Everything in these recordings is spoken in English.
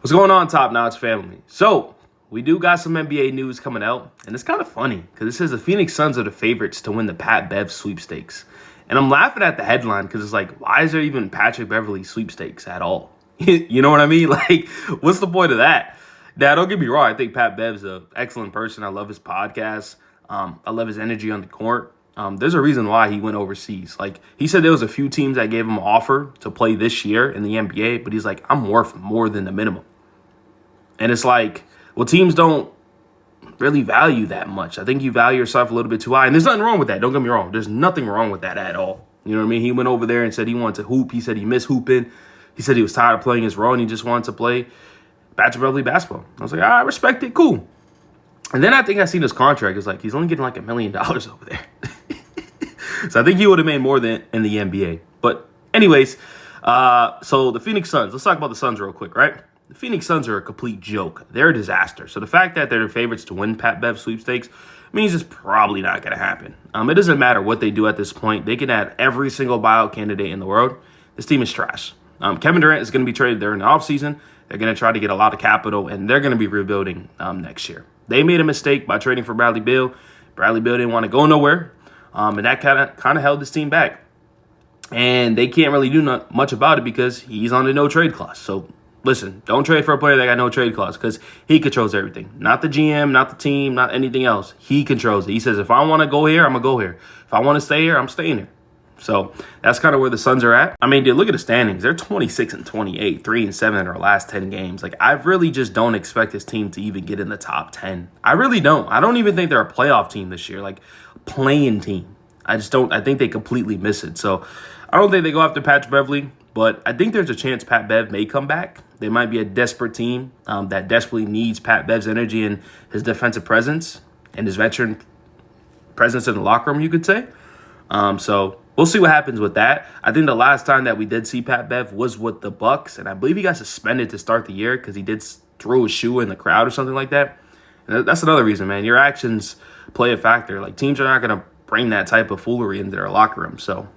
What's going on, Top Notch family? So, we do got some NBA news coming out, and it's kind of funny because it says the Phoenix Suns are the favorites to win the Pat Bev sweepstakes. And I'm laughing at the headline because it's like, why is there even Patrick Beverly sweepstakes at all? You know what I mean? Like, what's the point of that? Now, don't get me wrong. I think Pat Bev's an excellent person. I love his podcast. I love his energy on the court. There's a reason why he went overseas. Like, he said there was a few teams that gave him an offer to play this year in the NBA, but he's like, I'm worth more than the minimum. And it's like, well, teams don't really value that much. I think you value yourself a little bit too high. And there's nothing wrong with that. Don't get me wrong. There's nothing wrong with that at all. You know what I mean? He went over there and said he wanted to hoop. He said he missed hooping. He said he was tired of playing his role and he just wanted to play Patrick Beverly basketball. I was like, I respect it. Cool. And then I think I seen his contract. It's like, he's only getting like $1 million over there. So I think he would have made more than in the NBA. But anyways, so the Phoenix Suns. Let's talk about the Suns real quick, right? The Phoenix Suns are a complete joke. They're a disaster. So the fact that they're the favorites to win Pat Bev sweepstakes means it's probably not going to happen. It doesn't matter what they do at this point. They can add every single buyout candidate in the world. This team is trash. Kevin Durant is going to be traded there in the offseason. They're going to try to get a lot of capital, and they're going to be rebuilding next year. They made a mistake by trading for Bradley Beal. Bradley Beal didn't want to go nowhere, and that kind of held this team back. And they can't really do much about it because he's on the no-trade clause. So listen, don't trade for a player that got no trade clause because he controls everything. Not the GM, not the team, not anything else. He controls it. He says, if I want to go here, I'm going to go here. If I want to stay here, I'm staying here. So that's kind of where the Suns are at. I mean, dude, look at the standings. They're 26-28, 3-7 in their last 10 games. Like, I really just don't expect this team to even get in the top 10. I really don't. I don't even think they're a playoff team this year, like playing team. I just don't. I think they completely miss it. So I don't think they go after Patrick Beverly, but I think there's a chance Pat Bev may come back. They might be a desperate team that desperately needs Pat Bev's energy and his defensive presence and his veteran presence in the locker room, you could say. So we'll see what happens with that. I think the last time that we did see Pat Bev was with the Bucks, and I believe he got suspended to start the year because he did throw his shoe in the crowd or something like that. And that's another reason, man. Your actions play a factor. Like, teams are not going to bring that type of foolery into their locker room. So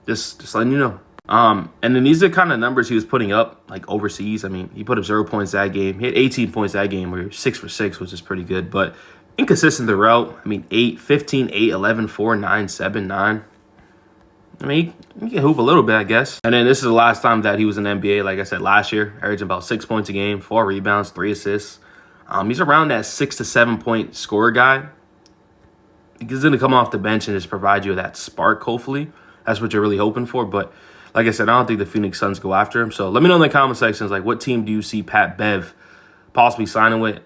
just letting you know. And then these are the kind of numbers he was putting up, like, overseas. I mean, he put up 0 points that game. He had 18 points that game, where 6 for 6, which is pretty good. But inconsistent throughout. I mean, 8, 15, 8, 11, 4, 9, 7, 9. I mean, he can hoop a little bit, I guess. And then this is the last time that he was in the NBA. Like I said, last year, averaging about 6 points a game, 4 rebounds, 3 assists. He's around that 6 to 7 point scorer guy. He's going to come off the bench and just provide you that spark, hopefully. That's what you're really hoping for. But like I said, I don't think the Phoenix Suns go after him. So let me know in the comment sections, like, what team do you see Pat Bev possibly signing with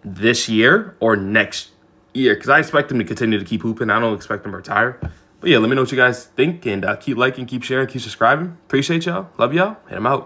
this year or next year? Because I expect him to continue to keep hooping. I don't expect him to retire. But yeah, let me know what you guys think. And keep liking, keep sharing, keep subscribing. Appreciate y'all. Love y'all. And I'm out.